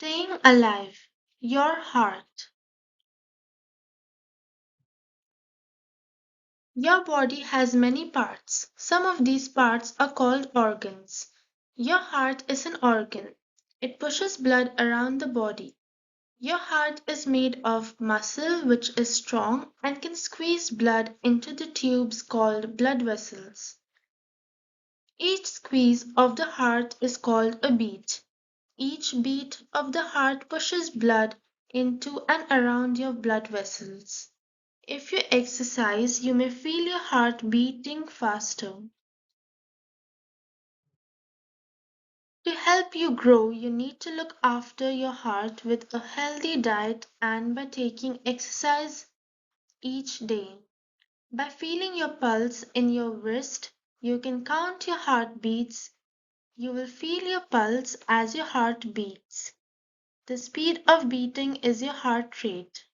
Staying alive. Your heart. Your body has many parts. Some of these parts are called organs. Your heart is an organ. It pushes blood around the body. Your heart is made of muscle which is strong and can squeeze blood into the tubes called blood vessels. Each squeeze of the heart is called a beat. Each beat of the heart pushes blood into and around your blood vessels. If you exercise, you may feel your heart beating faster. To help you grow, you need to look after your heart with a healthy diet and by taking exercise each day. By feeling your pulse in your wrist, you can count your heartbeats. You will feel your pulse as your heart beats. The speed of beating is your heart rate.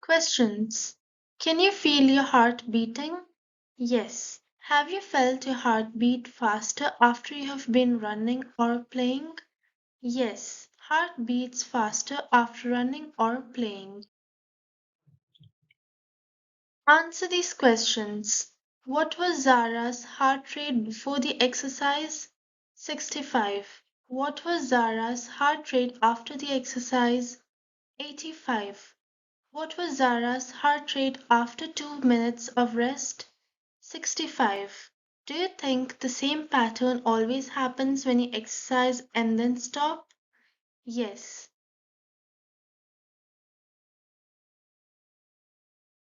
Questions. Can you feel your heart beating? Yes. Have you felt your heart beat faster after you have been running or playing? Yes. Heart beats faster after running or playing. Answer these questions. What was Zara's heart rate before the exercise? 65. What was Zara's heart rate after the exercise? 85. What was Zara's heart rate after 2 minutes of rest? 65. Do you think the same pattern always happens when you exercise and then stop? Yes.